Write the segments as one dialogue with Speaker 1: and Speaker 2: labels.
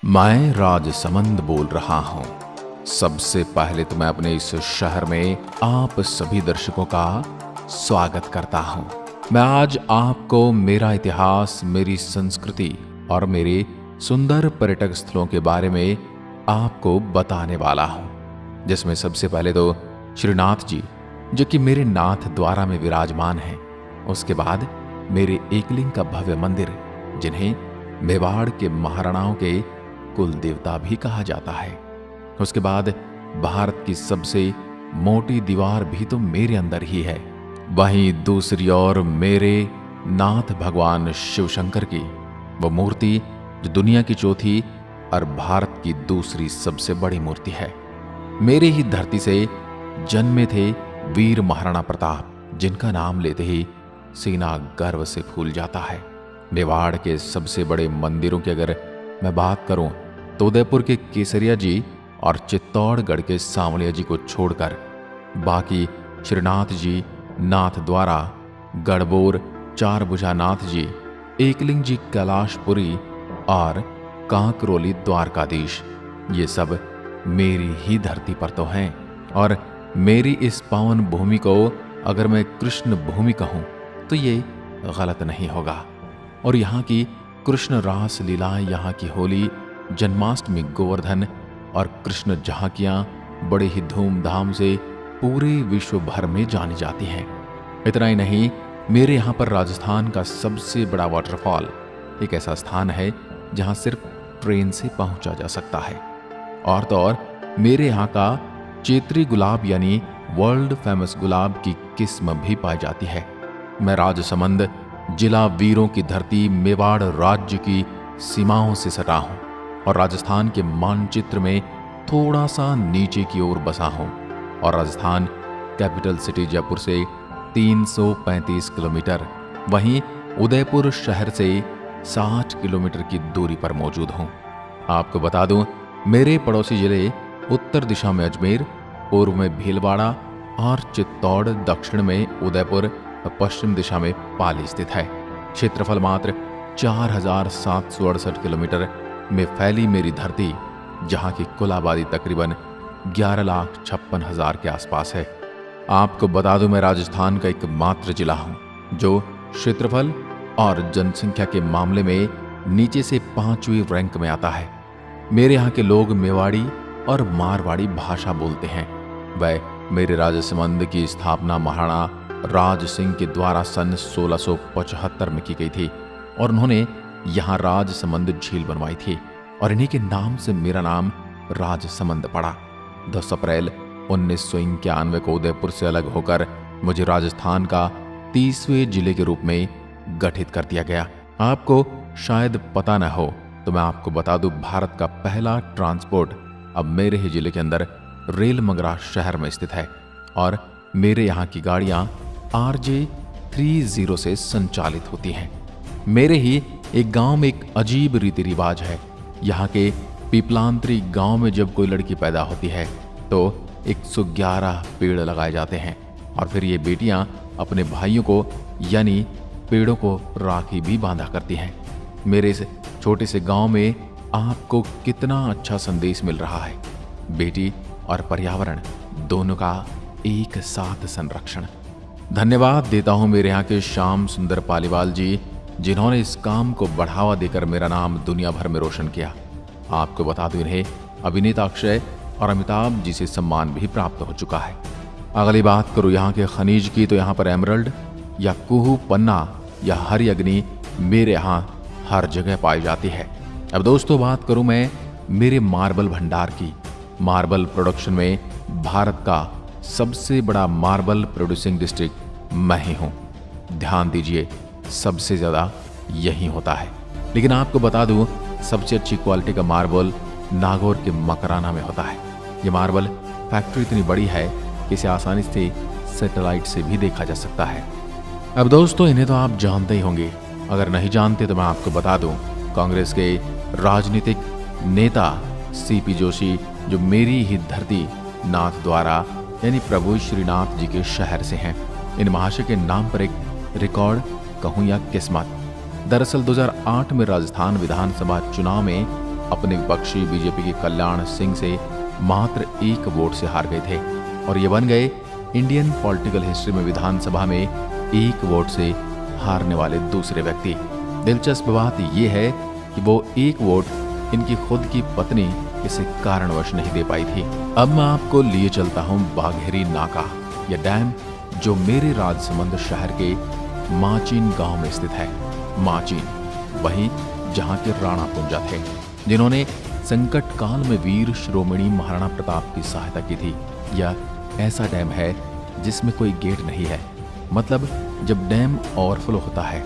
Speaker 1: मैं राजसमंद बोल रहा हूं। सबसे पहले तो मैं अपने इस शहर में आप सभी दर्शकों का स्वागत करता हूं। मैं आज आपको मेरा इतिहास, मेरी संस्कृति और मेरे सुंदर पर्यटक स्थलों के बारे में आपको बताने वाला हूं, जिसमें सबसे पहले तो श्रीनाथ जी, जो कि मेरे नाथ द्वारा में विराजमान हैं। उसके बाद मेरे एकलिंग का भव्य मंदिर, जिन्हें मेवाड़ के महाराणाओं के कुल देवता भी कहा जाता है। उसके बाद भारत की सबसे मोटी दीवार भी तो मेरे अंदर ही है। वहीं दूसरी ओर मेरे नाथ भगवान शिव शंकर की वो मूर्ति, जो दुनिया की चौथी और भारत की दूसरी सबसे बड़ी मूर्ति है। मेरे ही धरती से जन्मे थे वीर महाराणा प्रताप, जिनका नाम लेते ही सीना गर्व से फूल जाता है। मेवाड़ के सबसे बड़े मंदिरों की अगर मैं बात करूं तो उदयपुर के केसरिया जी और चित्तौड़गढ़ के सांवलिया जी को छोड़कर बाकी श्रीनाथ जी, नाथ द्वारा, गढ़बोर, चारभुजा नाथ जी, एकलिंग जी कैलाशपुरी और कांकरोली द्वारकाधीश, ये सब मेरी ही धरती पर तो हैं। और मेरी इस पावन भूमि को अगर मैं कृष्ण भूमि कहूं तो ये गलत नहीं होगा। और यहाँ की कृष्ण रास लीला, यहाँ की होली, जन्माष्टमी, गोवर्धन और कृष्ण झांकियां बड़े ही धूमधाम से पूरे विश्व भर में जानी जाती हैं। इतना ही नहीं, मेरे यहाँ पर राजस्थान का सबसे बड़ा वाटरफॉल एक ऐसा स्थान है जहाँ सिर्फ ट्रेन से पहुंचा जा सकता है। और तो और मेरे यहाँ का चेत्री गुलाब यानी वर्ल्ड फेमस गुलाब की किस्म भी पाई जाती है। मैं राजसमंद जिला वीरों की धरती मेवाड़ राज्य की सीमाओं से सटा हूं और राजस्थान के मानचित्र में थोड़ा सा नीचे की ओर बसा हूं। और राजस्थान कैपिटल सिटी जयपुर से 335 किलोमीटर, वहीं उदयपुर शहर से 60 किलोमीटर की दूरी पर मौजूद हूं। आपको बता दूं, मेरे पड़ोसी जिले उत्तर दिशा में अजमेर, पूर्व में भीलवाड़ा और चित्तौड़, दक्षिण में उदयपुर, पश्चिम दिशा में पाली स्थित है। क्षेत्रफल मात्र 4768 किलोमीटर में फैली मेरी धरती, जहां की कुल आबादी तकरीबन 11,56,000 के आसपास है। आपको बता दूं, मैं राजस्थान का एकमात्र जिला हूं जो क्षेत्रफल और जनसंख्या के मामले में नीचे से 5वीं रैंक में आता है। मेरे यहाँ के लोग मेवाड़ी और मारवाड़ी भाषा बोलते हैं। वह मेरे राजसमंद की स्थापना महाराणा राज सिंह के द्वारा सन 1675 में की गई थी और उन्होंने यहाँ राजसमंद झील बनवाई थी और इन्हीं के नाम से मेरा नाम राजसमंद पड़ा। 10 अप्रैल 1991 को उदयपुर से अलग होकर मुझे राजस्थान का 30वें जिले के रूप में गठित कर दिया गया। आपको शायद पता न हो तो मैं आपको बता दूं, भारत का पहला ट्रांसपोर्ट अब मेरे ही जिले के अंदर रेल मंगरा शहर में स्थित है और मेरे यहाँ की गाड़ियाँ RJ30 से संचालित होती हैं। मेरे ही एक गांव में एक अजीब रीति रिवाज है। यहाँ के पीपलांतरी गांव में जब कोई लड़की पैदा होती है तो 111 पेड़ लगाए जाते हैं और फिर ये बेटियां अपने भाइयों को यानी पेड़ों को राखी भी बांधा करती हैं। मेरे इस छोटे से गांव में आपको कितना अच्छा संदेश मिल रहा है, बेटी और पर्यावरण दोनों का एक साथ संरक्षण। धन्यवाद देता हूं मेरे यहाँ के श्याम सुंदर पालीवाल जी, जिन्होंने इस काम को बढ़ावा देकर मेरा नाम दुनिया भर में रोशन किया। आपको बता दूं, इन्हें अभिनेता अक्षय और अमिताभ जी से सम्मान भी प्राप्त हो चुका है। अगली बात करूं यहाँ के खनिज की तो यहाँ पर एमरल्ड या कुहू पन्ना या हरी अग्नि मेरे यहाँ हर जगह पाई जाती है। अब दोस्तों बात करूं मैं मेरे मार्बल भंडार की। मार्बल प्रोडक्शन में भारत का सबसे बड़ा मार्बल प्रोड्यूसिंग डिस्ट्रिक्ट मैं ही हूं। ध्यान दीजिए, सबसे ज्यादा यही होता है। लेकिन आपको बता दूं, सबसे अच्छी क्वालिटी का मार्बल नागौर के मकराना में होता है। ये मार्बल फैक्ट्री इतनी बड़ी है कि इसे आसानी से सैटेलाइट से भी देखा जा सकता है। अब दोस्तों, इन्हें तो आप जानते ही होंगे, अगर नहीं जानते तो मैं आपको बता दूं, कांग्रेस के राजनीतिक नेता CP जोशी, जो मेरी ही धरती नाथ द्वारा यानी प्रभु श्रीनाथ जी के शहर से हैं। इन महाशय के नाम पर एक रिकॉर्ड कहूं या किस्मत। दरअसल 2008 में राजस्थान विधानसभा चुनाव में अपने विपक्षी बीजेपी के कल्याण सिंह से मात्र 1 वोट से हार गए थे और ये बन गए इंडियन पॉलिटिकल हिस्ट्री में विधानसभा में 1 वोट से हारने वाले दूसरे व्यक्ति। दिलचस्प बात यह है कि वो 1 वोट इनकी खुद की पत्नी किसी कारणवश नहीं दे पाई थी। अब मैं आपको लिए चलता हूँ बाघेरी नाका, यह डैम जो मेरे राजसमंद शहर के माचीन गांव में स्थित है। माचीन वही जहां के राणा कुंजा थे, जिन्होंने संकट काल में वीर शिरोमणि महाराणा प्रताप की सहायता की थी। यह ऐसा डैम है जिसमें कोई गेट नहीं है, मतलब जब डैम ओवरफ्लो होता है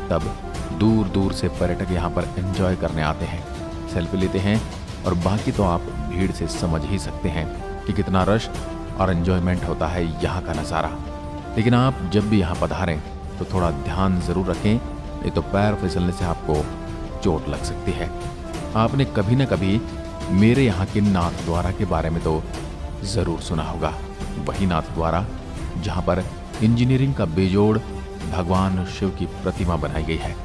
Speaker 1: तब दूर दूर से पर्यटक यहाँ पर एंजॉय करने आते हैं, सेल्फी लेते हैं और बाकी तो आप भीड़ से समझ ही सकते हैं कि कितना रश और एंजॉयमेंट होता है यहाँ का नज़ारा। लेकिन आप जब भी यहाँ पधारें तो थोड़ा ध्यान ज़रूर रखें, नहीं तो पैर फिसलने से आपको चोट लग सकती है। आपने कभी न कभी मेरे यहाँ के नाथ द्वारा के बारे में तो ज़रूर सुना होगा। वही नाथ द्वारा जहाँ पर इंजीनियरिंग का बेजोड़ भगवान शिव की प्रतिमा बनाई गई है।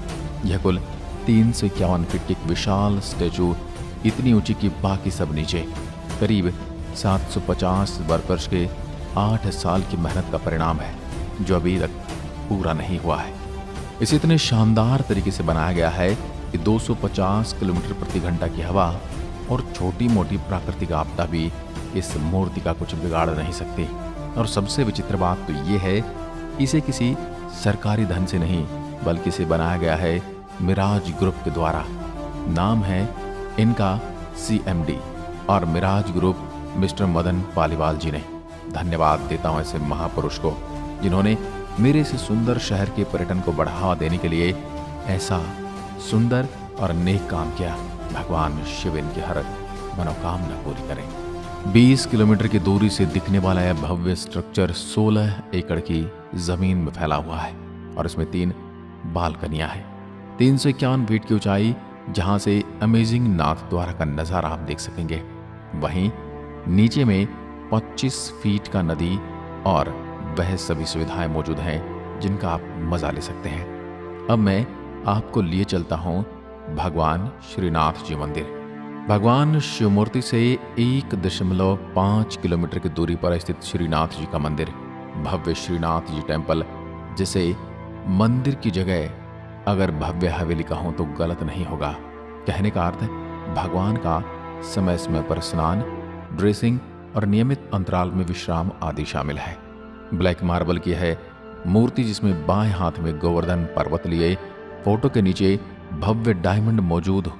Speaker 1: यह कुल 351 फीट की एक विशाल स्टैचू, इतनी ऊंची कि बाकी सब नीचे। करीब 750 वर्कर्स के 8 साल की मेहनत का परिणाम है, जो अभी तक पूरा नहीं हुआ है। इसे इतने शानदार तरीके से बनाया गया है कि 250 किलोमीटर प्रति घंटा की हवा और छोटी मोटी प्राकृतिक आपदा भी इस मूर्ति का कुछ बिगाड़ नहीं सकती। और सबसे विचित्र बात तो ये है, इसे किसी सरकारी धन से नहीं बल्कि इसे बनाया गया है मिराज ग्रुप के द्वारा। नाम है इनका CMD और मिराज ग्रुप मिस्टर मदन पालीवाल जी ने। धन्यवाद देता हूँ ऐसे महापुरुष को जिन्होंने मेरे से सुंदर शहर के पर्यटन को बढ़ावा देने के लिए ऐसा सुंदर और नेक काम किया। भगवान शिव इनकी हर मनोकामना पूरी करें। 20 किलोमीटर की दूरी से दिखने वाला यह भव्य स्ट्रक्चर 16 एकड़ की जमीन में फैला हुआ है और इसमें 3 बालकनियां हैं। 351 फीट की ऊंचाई, जहां से अमेजिंग नाथ द्वारा का नजारा आप देख सकेंगे। वहीं नीचे में 25 फीट का नदी और वह सभी सुविधाएं मौजूद हैं जिनका आप मजा ले सकते हैं। अब मैं आपको लिए चलता हूं भगवान श्रीनाथ जी मंदिर। भगवान शिव मूर्ति से 1.5 किलोमीटर की दूरी पर स्थित श्रीनाथ जी का मंदिर, भव्य श्रीनाथ जी टेम्पल, जिसे मंदिर की जगह अगर भव्य हवेली कहूं तो गलत नहीं होगा। कहने का अर्थ भगवान का समय समय पर स्नान, ड्रेसिंग और नियमित अंतराल में विश्राम आदि शामिल है। ब्लैक मार्बल की है मूर्ति, जिसमें बाएं हाथ में गोवर्धन पर्वत लिए फोटो के नीचे भव्य डायमंड मौजूद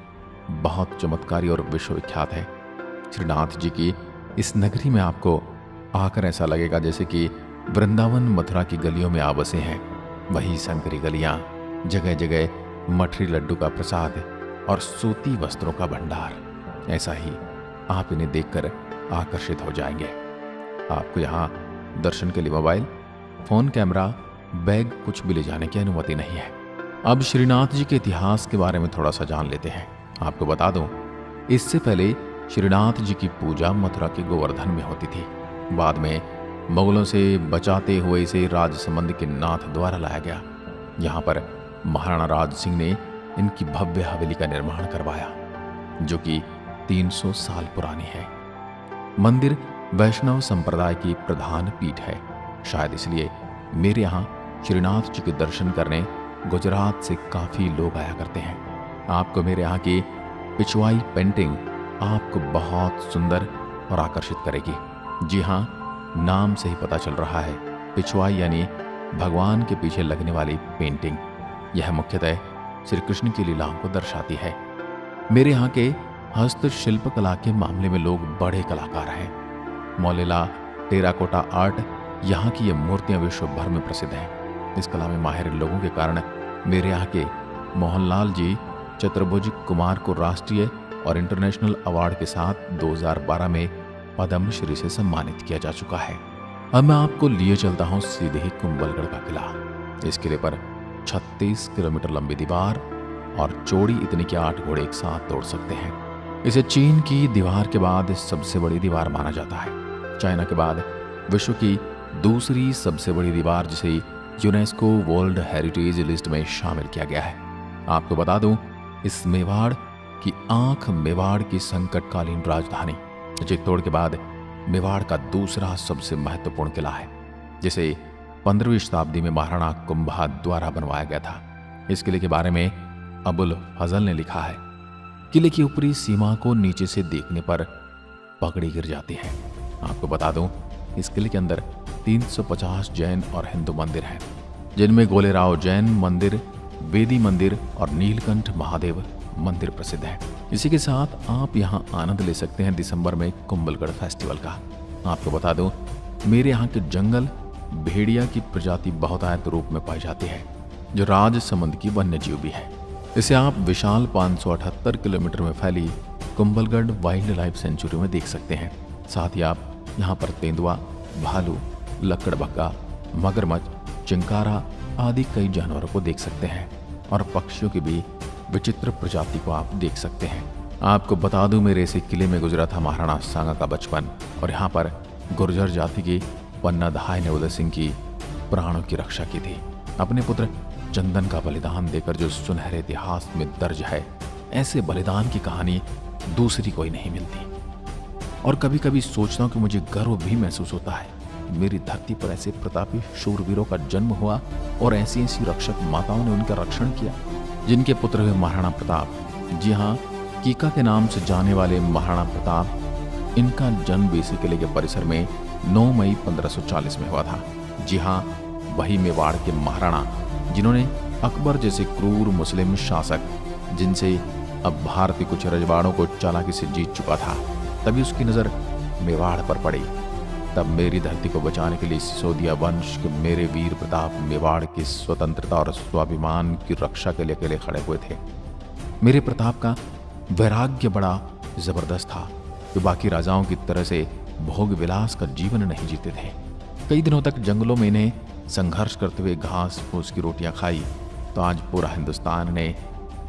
Speaker 1: बहुत चमत्कारी और विश्वविख्यात है। श्रीनाथ जी की इस नगरी में आपको आकर ऐसा लगेगा जैसे कि वृंदावन मथुरा की गलियों में आ बसे हैं। वही संकरी गलियां, जगह जगह मठरी लड्डू का प्रसाद और सूती वस्त्रों का भंडार। ऐसा ही आप इन्हें देखकर आकर्षित हो जाएंगे। आपको यहाँ दर्शन के लिए मोबाइल, फोन, कैमरा, बैग कुछ भी ले जाने की अनुमति नहीं है। अब श्रीनाथ जी के इतिहास के बारे में थोड़ा सा जान लेते हैं। आपको बता दूं, इससे पहले श्रीनाथ जी की पूजा मथुरा के गोवर्धन में होती थी। बाद में मुगलों से बचाते हुए इसे राजसमंद के नाथ द्वारा लाया गया। यहाँ पर महाराणा राज सिंह ने इनकी भव्य हवेली का निर्माण करवाया, जो कि 300 साल पुरानी है। मंदिर वैष्णव संप्रदाय की प्रधान पीठ है। शायद इसलिए मेरे यहाँ श्रीनाथ जी के दर्शन करने गुजरात से काफी लोग आया करते हैं। आपको मेरे यहाँ की पिछवाई पेंटिंग आपको बहुत सुंदर और आकर्षित करेगी। जी हाँ, नाम से ही पता चल रहा है, पिछवाई यानी भगवान के पीछे लगने वाली पेंटिंग। यह मुख्यतः श्री कृष्ण की लीलाओं को दर्शाती है। मेरे यहाँ के हस्तशिल्प कला के मामले में लोग बड़े कलाकार हैं। मौलेला टेराकोटा आर्ट, यहाँ की ये मूर्तियाँ विश्व भर में प्रसिद्ध हैं। इस कला में माहिर लोगों के कारण मेरे यहाँ के मोहनलाल जी चतुर्भुज कुमार को राष्ट्रीय और इंटरनेशनल अवार्ड के साथ 2012 में पद्मश्री से सम्मानित किया जा चुका है। अब मैं आपको लिए चलता हूँ सीधे ही कुंभलगढ़ का किला। इस किले पर 36 किलोमीटर लंबी दीवार और चौड़ी इतनी कि 8 घोड़े एक साथ दौड़ सकते हैं। इसे चीन की दीवार के बाद सबसे बड़ी दीवार माना जाता है। चाइना के बाद विश्व की दूसरी सबसे बड़ी दीवार, जिसे यूनेस्को वर्ल्ड हेरिटेज लिस्ट में शामिल किया गया है। आपको बता दूं, इस मेवाड़ कि आंख मेवाड़ की संकटकालीन राजधानी चित्तौड़ के बाद मेवाड़ का दूसरा सबसे महत्वपूर्ण किला है, जिसे 15वीं शताब्दी में महाराणा कुंभा द्वारा बनवाया गया था। इस किले के बारे में अबुल फजल ने लिखा है, किले की ऊपरी सीमा को नीचे से देखने पर पगड़ी गिर जाती है। आपको बता दूं, इस किले के अंदर 350 जैन और हिंदू मंदिर हैं, जिनमें गोलेराव जैन मंदिर, वेदी मंदिर और नीलकंठ महादेव मंदिर प्रसिद्ध है। इसी के साथ आप यहाँ आनंद ले सकते हैं दिसंबर में कुंभलगढ़ फेस्टिवल का। आपको बता दूं, मेरे यहाँ के जंगल भेड़िया की प्रजाति बहुतायत रूप में पाई जाती है, जो राजसमंद की वन्य जीव भी है। इसे आप विशाल 578 किलोमीटर में फैली कुंभलगढ़ वाइल्ड लाइफ सेंचुरी में देख सकते हैं। साथ ही आप यहाँ पर तेंदुआ, भालू, लकड़बग्गा, मगरमच्छ, चिंकारा आदि कई जानवरों को देख सकते हैं और पक्षियों की भी विचित्र प्रजाति को आप देख सकते हैं। आपको बता दूं, मेरे इसी किले में गुजरा था महाराणा सांगा का बचपन और यहाँ पर गुर्जर जाति के पन्नाधाय ने उदय सिंह की प्राणों की रक्षा की थी। अपने पुत्र चंदन का बलिदान देकर जो सुनहरे इतिहास में दर्ज है, ऐसे बलिदान की कहानी दूसरी कोई नहीं मिलती। और कभी कभी सोचता हूँ कि मुझे गर्व भी महसूस होता है, मेरी धरती पर ऐसे प्रतापी शूरवीरों का जन्म हुआ और ऐसी ऐसी रक्षक माताओं ने उनका रक्षण किया, जिनके पुत्र हुए महाराणा प्रताप। जी हाँ, कीका के नाम से जाने वाले महाराणा प्रताप, इनका जन्म बेसी किले के परिसर में 9 मई 1540 में हुआ था। जी हाँ, वही मेवाड़ के महाराणा जिन्होंने अकबर जैसे क्रूर मुस्लिम शासक, जिनसे अब भारत के कुछ रजवाड़ों को चालाकी से जीत चुका था, तभी उसकी नजर मेवाड़ पर पड़ी। तब मेरी धरती को बचाने के लिए सिसोदिया वंश के मेरे वीर प्रताप मेवाड़ की स्वतंत्रता और स्वाभिमान की रक्षा के लिए अकेले खड़े हुए थे। मेरे प्रताप का वैराग्य बड़ा जबरदस्त था, जो बाकी राजाओं की तरह से भोग विलास का जीवन नहीं जीते थे। कई दिनों तक जंगलों में इन्हें संघर्ष करते हुए घास फूस की रोटियां खाई, तो आज पूरा हिंदुस्तान ने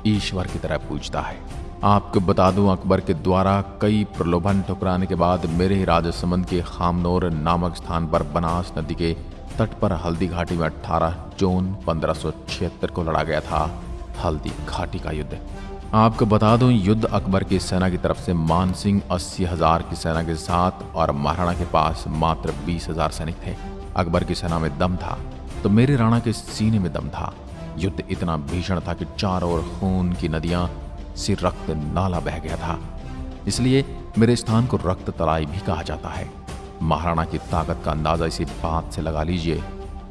Speaker 1: ईश्वर की तरह पूजता है। आपको बता दूं, अकबर के द्वारा कई प्रलोभन ठुकराने के बाद मेरे ही राजसमंद के खामनौर नामक स्थान पर बनास नदी के तट पर हल्दी घाटी में 18 जून 1576 को लड़ा गया था हल्दी घाटी का युद्ध। आपको बता दूं, युद्ध अकबर की सेना की तरफ से मान सिंह 80,000 की सेना के साथ और महाराणा के पास मात्र 20,000 सैनिक थे। अकबर की सेना में दम था तो मेरे राणा के सीने में दम था। युद्ध इतना भीषण था कि चारों ओर खून की नदियां से रक्त नाला बह गया था, इसलिए मेरे स्थान को रक्त तलाई भी कहा जाता है। महाराणा की ताकत का अंदाजा इसी बात से लगा लीजिए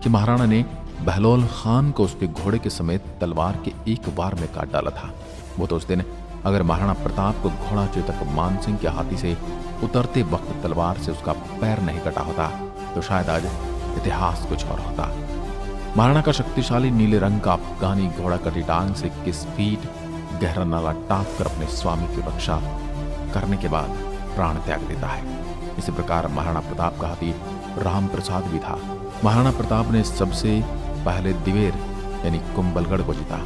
Speaker 1: कि महाराणा ने बहलोल खान को उसके घोड़े के समेत तलवार के एक बार में काट डाला था। वो तो उस दिन अगर महाराणा प्रताप को घोड़ा चेतक मानसिंह के हाथी से उतरते वक्त तलवार से उसका पैर नहीं कटा होता, तो शायद आज इतिहास कुछ और होता। महाराणा का शक्तिशाली नीले रंग का अफगानी घोड़ा कटी टांग से 21 फीट गहरा नाला टाँप कर अपने स्वामी की रक्षा करने के बाद प्राण त्याग देता है। इसी प्रकार महाराणा प्रताप का हाथी राम प्रसाद भी था। महाराणा प्रताप ने सबसे पहले दिवेर यानी कुंभलगढ़ को जीता।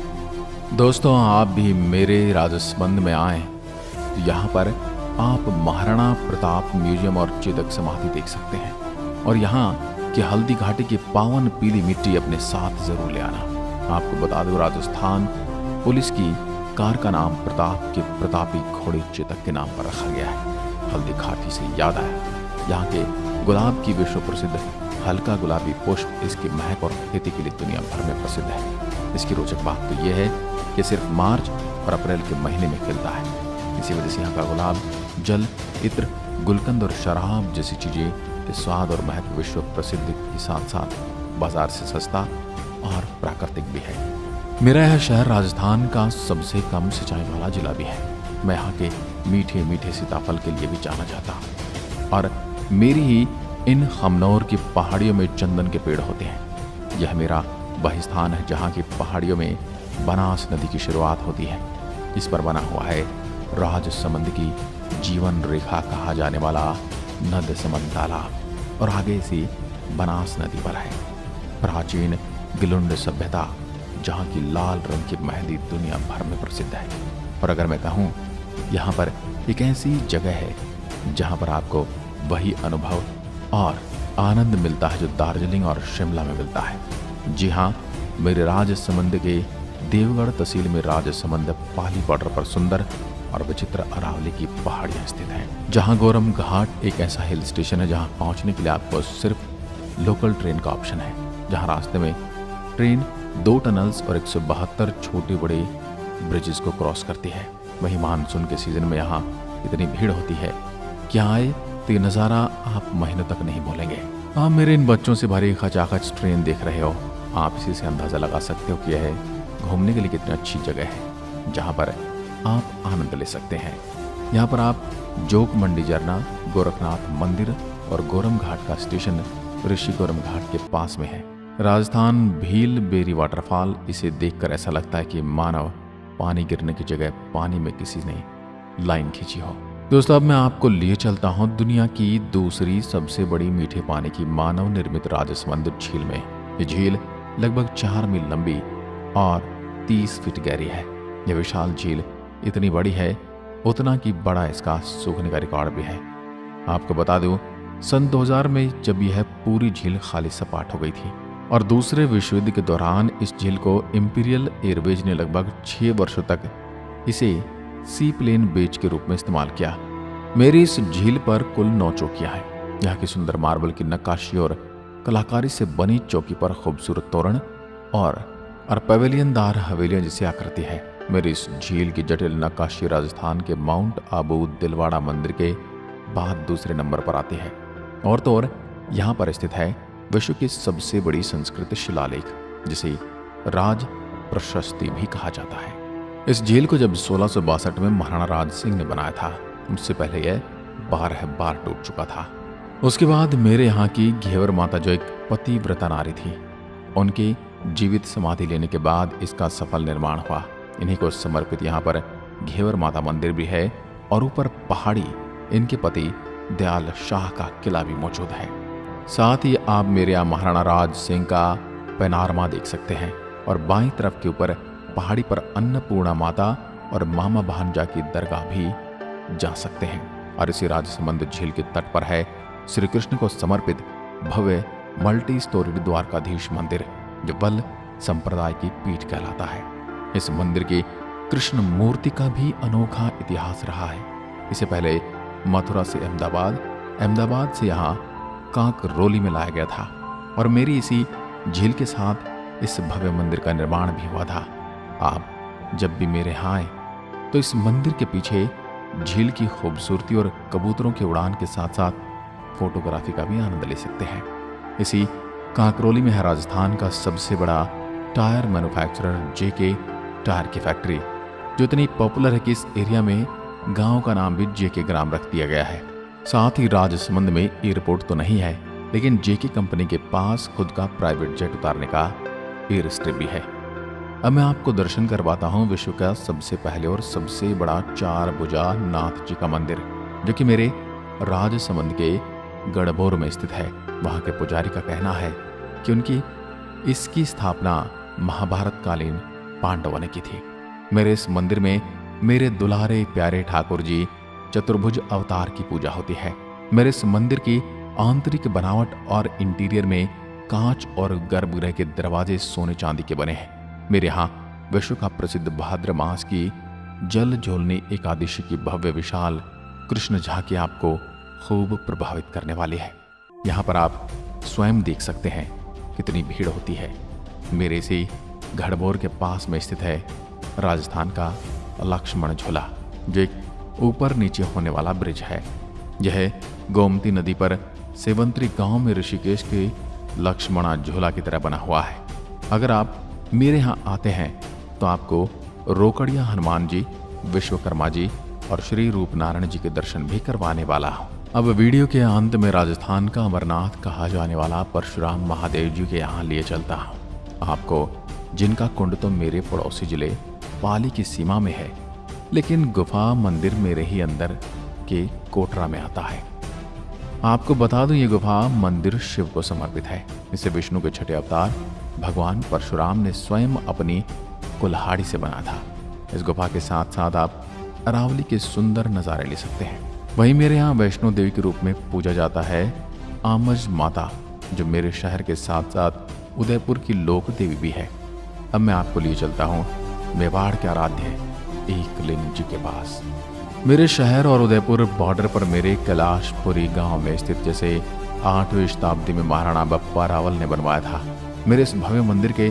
Speaker 1: दोस्तों, आप भी मेरे राजसमंद में आए तो यहाँ पर आप महाराणा प्रताप म्यूजियम और चेतक समाधि देख सकते हैं और यहाँ कि हल्दी घाटी की पावन पीली मिट्टी अपने साथ जरूर ले आना। आपको बता दूं, राजस्थान पुलिस की कार का नाम प्रताप के प्रतापी घोड़े चेतक के नाम पर रखा गया है। हल्दी घाटी से याद आया, यहाँ के गुलाब की विश्व प्रसिद्ध हल्का गुलाबी पुष्प इसकी महक और खेती के लिए दुनिया भर में प्रसिद्ध है। इसकी रोचक बात तो यह है कि सिर्फ मार्च और अप्रैल के महीने में खिलता है। इसी वजह से यहाँ का गुलाब जल, इत्र, गुलकंद और शराब जैसी चीजें के स्वाद और महक विश्व प्रसिद्ध के साथ साथ बाजार से सस्ता और प्राकृतिक भी है। मेरा यह शहर राजस्थान का सबसे कम सिंचाई वाला जिला भी है। मैं यहाँ के मीठे मीठे सीताफल के लिए भी जाना जाता हूँ और मेरी ही इन खमनौर की पहाड़ियों में चंदन के पेड़ होते हैं। यह मेरा वह स्थान है जहाँ की पहाड़ियों में बनास नदी की शुरुआत होती है। इस पर बना हुआ है राजसमंद की जीवन रेखा कहा जाने वाला नद समंद तालाब और आगे से बनास नदी पर है प्राचीन गिलुंड सभ्यता, जहाँ की लाल रंग की मेहंदी दुनिया भर में प्रसिद्ध है। और अगर मैं कहूँ, यहाँ पर एक ऐसी जगह है जहाँ पर आपको वही अनुभव और आनंद मिलता है जो दार्जिलिंग और शिमला में मिलता है। जी हाँ, मेरे राजसमंद के देवगढ़ तहसील में राजसमंद पाली बॉर्डर पर सुंदर और विचित्र अरावली की पहाड़ियां स्थित हैं। जहां गोरम घाट एक ऐसा हिल स्टेशन है जहां पहुंचने के लिए आपको सिर्फ लोकल ट्रेन का ऑप्शन है, जहां रास्ते में ट्रेन 2 टनल्स और 172 छोटे बड़े ब्रिजेस को क्रॉस करती है। वहीं मानसून के सीजन में यहाँ इतनी भीड़ होती है कि आए तो ये नज़ारा आप महीनों तक नहीं भूलेंगे। आप मेरे इन बच्चों से भरी खचाखच ट्रेन देख रहे हो, आप इसी से अंदाज़ा लगा सकते हो कि यह घूमने के लिए कितनी अच्छी जगह है जहाँ पर आप आनंद ले सकते हैं। यहाँ पर आप जोग मंडी झरना, गोरखनाथ मंदिर और गोरम घाट का स्टेशन ऋषि गोरम घाट के पास में है। राजस्थान भील बेरी वाटरफॉल, इसे देखकर ऐसा लगता है कि मानव पानी गिरने की जगह पानी में किसी ने लाइन खींची हो। दोस्तों, अब मैं आपको लिए चलता हूँ दुनिया की दूसरी सबसे बड़ी मीठे पानी की मानव निर्मित राजसमंद झील में। ये झील लगभग 4 मील लंबी और 30 फीट गहरी है। यह विशाल झील इतनी बड़ी है उतना कि बड़ा इसका सूखने का रिकॉर्ड भी है। आपको बता दूं, सन 2000 में जब यह पूरी झील खाली सपाट हो गई थी और दूसरे विश्व युद्ध के दौरान इस झील को इंपीरियल एयरवेज ने लगभग 6 वर्षों तक इसे सी प्लेन बेच के रूप में इस्तेमाल किया। मेरी इस झील पर कुल 9 चौकियां हैं। यहाँ की सुंदर मार्बल की नक्काशी और कलाकारी से बनी चौकी पर खूबसूरत तोरण और पवेलियनदार हवेलियां जैसी आकृति है। मेरी इस झील की जटिल नक्काशी राजस्थान के माउंट आबू दिलवाड़ा मंदिर के बाद दूसरे नंबर पर आती है। और तो और यहाँ पर स्थित है विश्व की सबसे बड़ी संस्कृत शिलालेख, जिसे राज प्रशस्ति भी कहा जाता है। इस झील को जब 1662 में महाराणा राज सिंह ने बनाया था, उससे पहले यह 12 बार टूट चुका था। उसके बाद मेरे यहाँ की घेवर माता, जो एक पतिव्रता नारी थी, उनकी जीवित समाधि लेने के बाद इसका सफल निर्माण हुआ। इन्हीं को समर्पित यहाँ पर घेवर माता मंदिर भी है और ऊपर पहाड़ी इनके पति दयाल शाह का किला भी मौजूद है। साथ ही आप मेरे यहाँ महाराणा राज सिंह का पैनारमा देख सकते हैं और बाईं तरफ के ऊपर पहाड़ी पर अन्नपूर्णा माता और मामा भांजा की दरगाह भी जा सकते हैं। और इसी राजसमंद झील के तट पर है श्री कृष्ण को समर्पित भव्य मल्टी स्टोरीड द्वारकाधीश मंदिर, जो बल संप्रदाय की पीठ कहलाता है। इस मंदिर की कृष्ण मूर्ति का भी अनोखा इतिहास रहा है। इससे पहले मथुरा से अहमदाबाद से यहाँ कांकरोली में लाया गया था और मेरी इसी झील के साथ इस भव्य मंदिर का निर्माण भी हुआ था। आप जब भी मेरे यहाँ आए तो इस मंदिर के पीछे झील की खूबसूरती और कबूतरों की उड़ान के साथ साथ फोटोग्राफी का भी आनंद ले सकते हैं। इसी कांकरोली में है राजस्थान का सबसे बड़ा टायर मैन्युफैक्चरर जेके टायर की फैक्ट्री, जो इतनी पॉपुलर है कि इस एरिया में गांव का नाम भी जेके ग्राम रख दिया गया है। साथ ही राजसमंद में एयरपोर्ट तो नहीं है, लेकिन जेके कंपनी के पास खुद का प्राइवेट जेट उतारने का एयर स्ट्रिप भी है। अब मैं आपको दर्शन करवाता हूँ विश्व का सबसे पहले और सबसे बड़ा 4 भुजा नाथ जी का मंदिर, जो कि मेरे राजसमंद के गढ़बोर में स्थित है। वहाँ के पुजारी का कहना है कि इसकी स्थापना महाभारत कालीन पांडवों ने की थी। मेरे इस मंदिर में मेरे दुलारे प्यारे ठाकुर जी चतुर्भुज अवतार की पूजा होती है। मेरे इस मंदिर की आंतरिक बनावट और इंटीरियर में कांच और गर्भगृह के दरवाजे सोने चांदी के बने हैं। मेरे यहाँ विश्व का प्रसिद्ध भाद्र मास की जल झोलनी एकादशी की भव्य विशाल कृष्ण झांकी आपको खूब प्रभावित करने वाली है। यहाँ पर आप स्वयं देख सकते हैं कितनी भीड़ होती है। मेरे इसी गढ़बोर के पास में स्थित है राजस्थान का लक्ष्मण झूला, जो एक ऊपर नीचे होने वाला ब्रिज है। यह गोमती नदी पर सेवंतरी गांव में ऋषिकेश के लक्ष्मणा झूला की तरह बना हुआ है। अगर आप मेरे यहाँ आते हैं तो आपको रोकड़िया हनुमान जी, विश्वकर्मा जी और श्री रूपनारायण जी के दर्शन भी करवाने वाला हूँ। अब वीडियो के अंत में राजस्थान का अमरनाथ कहा जाने वाला परशुराम महादेव जी के यहाँ लिए चलता हूँ आपको, जिनका कुंड तो मेरे पड़ोसी जिले पाली की सीमा में है, लेकिन गुफा मंदिर मेरे ही अंदर के कोटरा में आता है। आपको बता दूं, ये गुफा मंदिर शिव को समर्पित है। इसे विष्णु के छठे अवतार भगवान परशुराम ने स्वयं अपनी कुल्हाड़ी से बना था। इस गुफा के साथ साथ आप अरावली के सुंदर नज़ारे ले सकते हैं। वहीं मेरे यहाँ वैष्णो देवी के रूप में पूजा जाता है आमज माता, जो मेरे शहर के साथ साथ उदयपुर की लोक देवी भी है। अब मैं आपको लिए चलता हूँ मेवाड़ के आराध्य एकलिंग जी के पास। मेरे शहर और उदयपुर बॉर्डर पर मेरे कैलाशपुरी गांव में स्थित, जैसे 8वीं शताब्दी में महाराणा बप्पा रावल ने बनवाया था। मेरे इस भव्य मंदिर के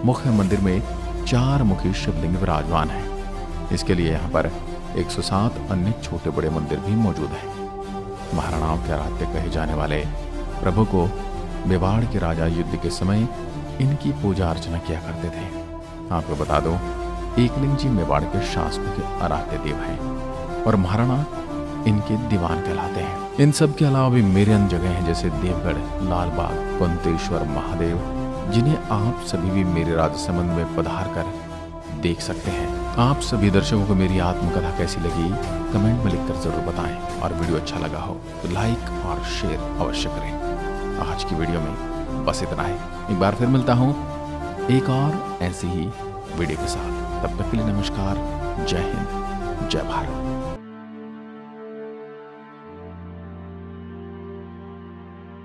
Speaker 1: मुख्य मंदिर में 4 मुखी शिवलिंग विराजमान है। इसके लिए यहाँ पर 107 अन्य छोटे बड़े मंदिर भी मौजूद हैं। महाराणाओं के आराध्य कहे जाने वाले प्रभु को मेवाड़ के राजा युद्ध के समय इनकी पूजा अर्चना किया करते थे। आपको बता दो, एकलिंग जी मेवाड़ के शासकों के आराध्य देव हैं और महाराणा इनके दीवान कहलाते हैं। इन सब के अलावा भी मेरे अन्य जगह हैं, जैसे देवगढ़, लालबाग, कुंतेश्वर महादेव, जिन्हें आप सभी भी मेरे राजसमंद में पधार कर देख सकते हैं। आप सभी दर्शकों को मेरी आत्मकथा कैसी लगी कमेंट में लिखकर जरूर बताएं, और वीडियो अच्छा लगा हो तो लाइक और शेयर अवश्य करें। आज की वीडियो में बस इतना है। एक बार फिर मिलता हूं एक और ऐसी ही वीडियो के साथ। तब तक के लिए नमस्कार। जय हिंद, जय भारत।